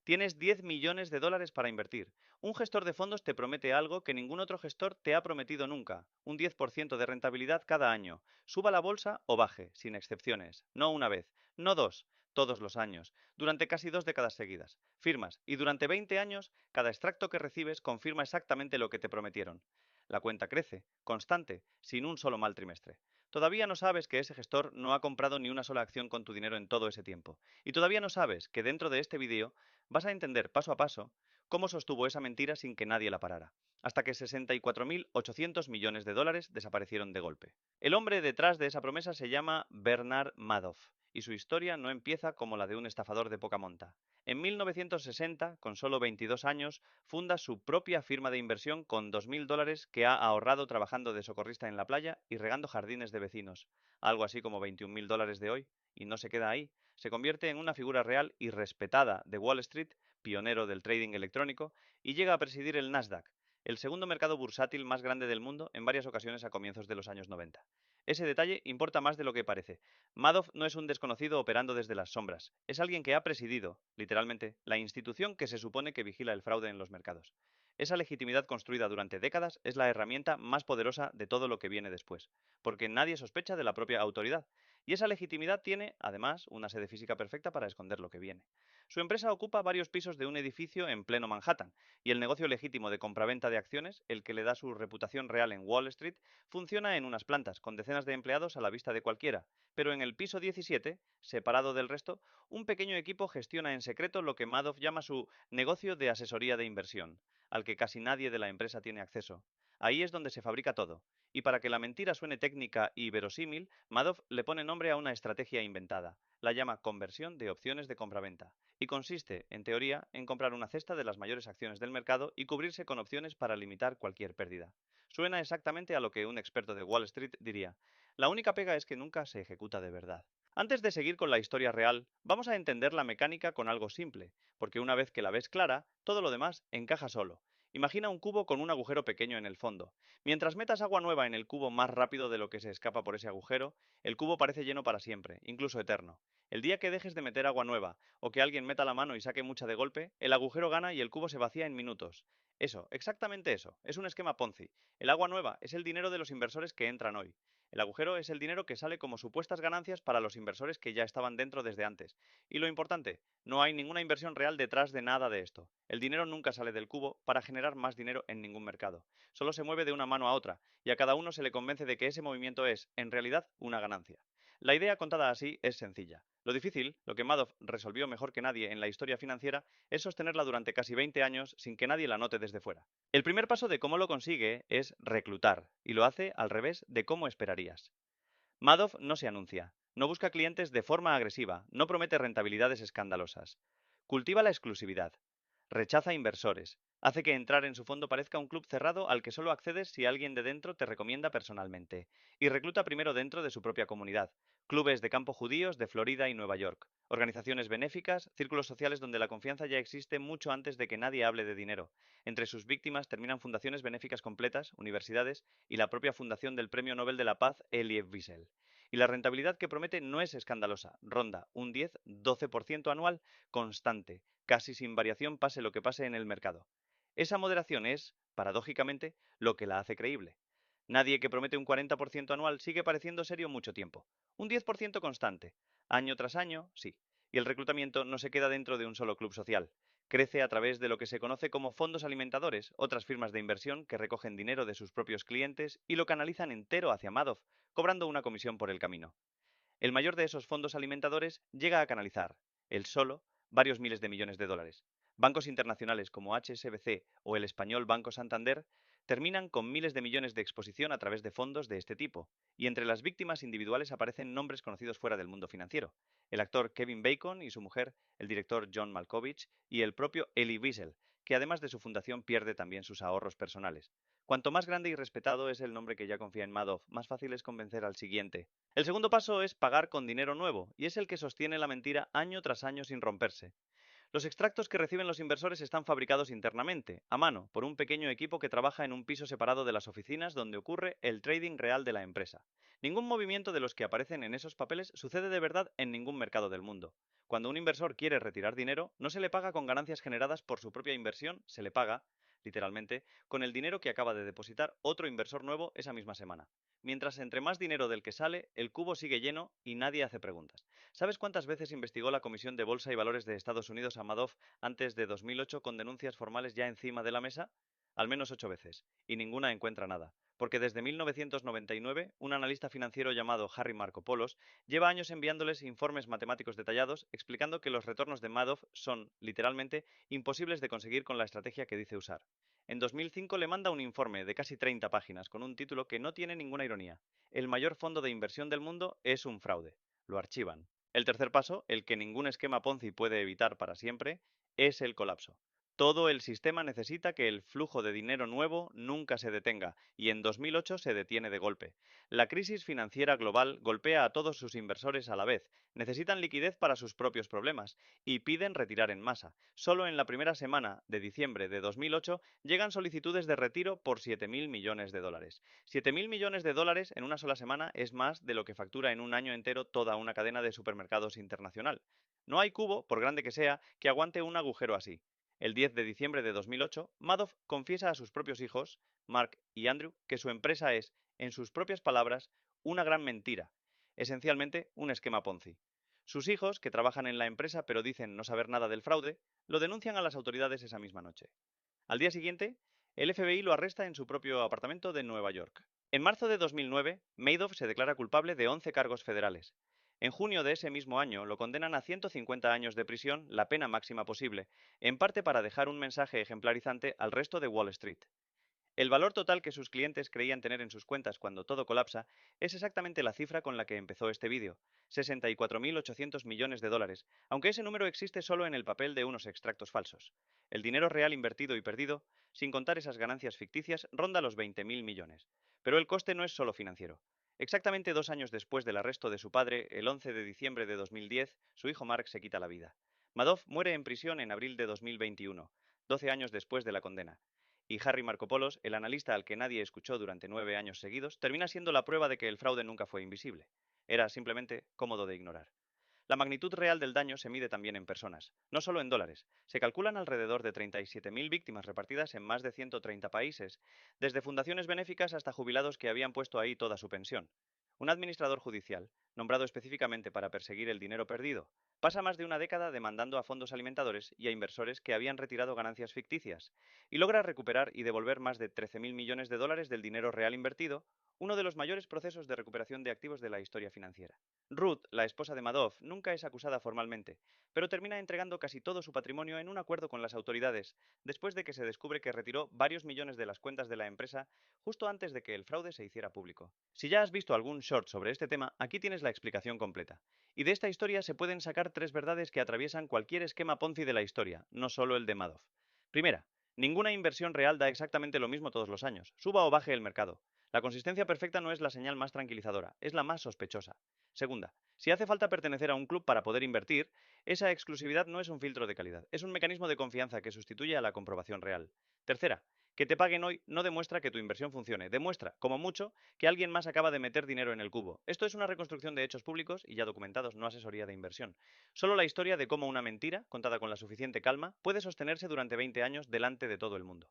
Tienes 10 millones de dólares para invertir. Un gestor de fondos te promete algo que ningún otro gestor te ha prometido nunca. Un 10% de rentabilidad cada año. Suba la bolsa o baje, sin excepciones. No una vez, no dos, todos los años, durante casi 2 décadas seguidas. Firmas y durante 20 años, cada extracto que recibes confirma exactamente lo que te prometieron. La cuenta crece, constante, sin un solo mal trimestre. Todavía no sabes que ese gestor no ha comprado ni una sola acción con tu dinero en todo ese tiempo. Y todavía no sabes que dentro de este vídeo vas a entender paso a paso cómo sostuvo esa mentira sin que nadie la parara, hasta que 64.800 millones de dólares desaparecieron de golpe. El hombre detrás de esa promesa se llama Bernard Madoff, y su historia no empieza como la de un estafador de poca monta. En 1960, con solo 22 años, funda su propia firma de inversión con 2.000 dólares que ha ahorrado trabajando de socorrista en la playa y regando jardines de vecinos, algo así como 21.000 dólares de hoy, y no se queda ahí. Se convierte en una figura real y respetada de Wall Street, pionero del trading electrónico, y llega a presidir el Nasdaq, el segundo mercado bursátil más grande del mundo, en varias ocasiones a comienzos de los años 90. Ese detalle importa más de lo que parece. Madoff no es un desconocido operando desde las sombras, es alguien que ha presidido, literalmente, la institución que se supone que vigila el fraude en los mercados. Esa legitimidad construida durante décadas es la herramienta más poderosa de todo lo que viene después, porque nadie sospecha de la propia autoridad, y esa legitimidad tiene, además, una sede física perfecta para esconder lo que viene. Su empresa ocupa varios pisos de un edificio en pleno Manhattan, y el negocio legítimo de compraventa de acciones, el que le da su reputación real en Wall Street, funciona en unas plantas, con decenas de empleados a la vista de cualquiera. Pero en el piso 17, separado del resto, un pequeño equipo gestiona en secreto lo que Madoff llama su negocio de asesoría de inversión, al que casi nadie de la empresa tiene acceso. Ahí es donde se fabrica todo. Y para que la mentira suene técnica y verosímil, Madoff le pone nombre a una estrategia inventada. La llama conversión de opciones de compraventa. Y consiste, en teoría, en comprar una cesta de las mayores acciones del mercado y cubrirse con opciones para limitar cualquier pérdida. Suena exactamente a lo que un experto de Wall Street diría. La única pega es que nunca se ejecuta de verdad. Antes de seguir con la historia real, vamos a entender la mecánica con algo simple, porque una vez que la ves clara, todo lo demás encaja solo. Imagina un cubo con un agujero pequeño en el fondo. Mientras metas agua nueva en el cubo más rápido de lo que se escapa por ese agujero, el cubo parece lleno para siempre, incluso eterno. El día que dejes de meter agua nueva, o que alguien meta la mano y saque mucha de golpe, el agujero gana y el cubo se vacía en minutos. Eso, exactamente eso, es un esquema Ponzi. El agua nueva es el dinero de los inversores que entran hoy. El agujero es el dinero que sale como supuestas ganancias para los inversores que ya estaban dentro desde antes. Y lo importante, no hay ninguna inversión real detrás de nada de esto. El dinero nunca sale del cubo para generar más dinero en ningún mercado. Solo se mueve de una mano a otra, y a cada uno se le convence de que ese movimiento es, en realidad, una ganancia. La idea contada así es sencilla. Lo difícil, lo que Madoff resolvió mejor que nadie en la historia financiera, es sostenerla durante casi 20 años sin que nadie la note desde fuera. El primer paso de cómo lo consigue es reclutar, y lo hace al revés de cómo esperarías. Madoff no se anuncia, no busca clientes de forma agresiva, no promete rentabilidades escandalosas. Cultiva la exclusividad. Rechaza inversores. Hace que entrar en su fondo parezca un club cerrado al que solo accedes si alguien de dentro te recomienda personalmente. Y recluta primero dentro de su propia comunidad. Clubes de campo judíos de Florida y Nueva York. Organizaciones benéficas, círculos sociales donde la confianza ya existe mucho antes de que nadie hable de dinero. Entre sus víctimas terminan fundaciones benéficas completas, universidades y la propia fundación del Premio Nobel de la Paz Elie Wiesel. Y la rentabilidad que promete no es escandalosa, ronda un 10-12% anual constante, casi sin variación pase lo que pase en el mercado. Esa moderación es, paradójicamente, lo que la hace creíble. Nadie que promete un 40% anual sigue pareciendo serio mucho tiempo. Un 10% constante, año tras año, sí. Y el reclutamiento no se queda dentro de un solo club social. Crece a través de lo que se conoce como fondos alimentadores, otras firmas de inversión que recogen dinero de sus propios clientes y lo canalizan entero hacia Madoff, cobrando una comisión por el camino. El mayor de esos fondos alimentadores llega a canalizar, él solo, varios miles de millones de dólares. Bancos internacionales como HSBC o el español Banco Santander terminan con miles de millones de exposición a través de fondos de este tipo, y entre las víctimas individuales aparecen nombres conocidos fuera del mundo financiero. El actor Kevin Bacon y su mujer, el director John Malkovich y el propio Elie Wiesel, que además de su fundación pierde también sus ahorros personales. Cuanto más grande y respetado es el nombre que ya confía en Madoff, más fácil es convencer al siguiente. El segundo paso es pagar con dinero nuevo, y es el que sostiene la mentira año tras año sin romperse. Los extractos que reciben los inversores están fabricados internamente, a mano, por un pequeño equipo que trabaja en un piso separado de las oficinas donde ocurre el trading real de la empresa. Ningún movimiento de los que aparecen en esos papeles sucede de verdad en ningún mercado del mundo. Cuando un inversor quiere retirar dinero, no se le paga con ganancias generadas por su propia inversión, se le paga, literalmente, con el dinero que acaba de depositar otro inversor nuevo esa misma semana. Mientras entre más dinero del que sale, el cubo sigue lleno y nadie hace preguntas. ¿Sabes cuántas veces investigó la Comisión de Bolsa y Valores de Estados Unidos a Madoff antes de 2008 con denuncias formales ya encima de la mesa? Al menos 8 veces, y ninguna encuentra nada. Porque desde 1999, un analista financiero llamado Harry Markopoulos lleva años enviándoles informes matemáticos detallados explicando que los retornos de Madoff son, literalmente, imposibles de conseguir con la estrategia que dice usar. En 2005 le manda un informe de casi 30 páginas con un título que no tiene ninguna ironía. El mayor fondo de inversión del mundo es un fraude. Lo archivan. El tercer paso, el que ningún esquema Ponzi puede evitar para siempre, es el colapso. Todo el sistema necesita que el flujo de dinero nuevo nunca se detenga, y en 2008 se detiene de golpe. La crisis financiera global golpea a todos sus inversores a la vez, necesitan liquidez para sus propios problemas, y piden retirar en masa. Solo en la primera semana de diciembre de 2008 llegan solicitudes de retiro por 7.000 millones de dólares. 7.000 millones de dólares en una sola semana es más de lo que factura en un año entero toda una cadena de supermercados internacional. No hay cubo, por grande que sea, que aguante un agujero así. El 10 de diciembre de 2008, Madoff confiesa a sus propios hijos, Mark y Andrew, que su empresa es, en sus propias palabras, una gran mentira, esencialmente un esquema Ponzi. Sus hijos, que trabajan en la empresa pero dicen no saber nada del fraude, lo denuncian a las autoridades esa misma noche. Al día siguiente, el FBI lo arresta en su propio apartamento de Nueva York. En marzo de 2009, Madoff se declara culpable de 11 cargos federales. En junio de ese mismo año lo condenan a 150 años de prisión, la pena máxima posible, en parte para dejar un mensaje ejemplarizante al resto de Wall Street. El valor total que sus clientes creían tener en sus cuentas cuando todo colapsa es exactamente la cifra con la que empezó este vídeo, 64.800 millones de dólares, aunque ese número existe solo en el papel de unos extractos falsos. El dinero real invertido y perdido, sin contar esas ganancias ficticias, ronda los 20.000 millones. Pero el coste no es solo financiero. Exactamente 2 años después del arresto de su padre, el 11 de diciembre de 2010, su hijo Mark se quita la vida. Madoff muere en prisión en abril de 2021, 12 años después de la condena. Y Harry Markopoulos, el analista al que nadie escuchó durante 9 años seguidos, termina siendo la prueba de que el fraude nunca fue invisible. Era simplemente cómodo de ignorar. La magnitud real del daño se mide también en personas, no solo en dólares. Se calculan alrededor de 37.000 víctimas repartidas en más de 130 países, desde fundaciones benéficas hasta jubilados que habían puesto ahí toda su pensión. Un administrador judicial, nombrado específicamente para perseguir el dinero perdido, pasa más de una década demandando a fondos alimentadores y a inversores que habían retirado ganancias ficticias, y logra recuperar y devolver más de 13.000 millones de dólares del dinero real invertido, uno de los mayores procesos de recuperación de activos de la historia financiera. Ruth, la esposa de Madoff, nunca es acusada formalmente, pero termina entregando casi todo su patrimonio en un acuerdo con las autoridades, después de que se descubre que retiró varios millones de las cuentas de la empresa justo antes de que el fraude se hiciera público. Si ya has visto algún short sobre este tema, aquí tienes la explicación completa. Y de esta historia se pueden sacar 3 verdades que atraviesan cualquier esquema Ponzi de la historia, no solo el de Madoff. Primera, ninguna inversión real da exactamente lo mismo todos los años, suba o baje el mercado. La consistencia perfecta no es la señal más tranquilizadora, es la más sospechosa. Segunda, si hace falta pertenecer a un club para poder invertir, esa exclusividad no es un filtro de calidad, es un mecanismo de confianza que sustituye a la comprobación real. Tercera, que te paguen hoy no demuestra que tu inversión funcione, demuestra, como mucho, que alguien más acaba de meter dinero en el cubo. Esto es una reconstrucción de hechos públicos y ya documentados, no asesoría de inversión. Solo la historia de cómo una mentira, contada con la suficiente calma, puede sostenerse durante 20 años delante de todo el mundo.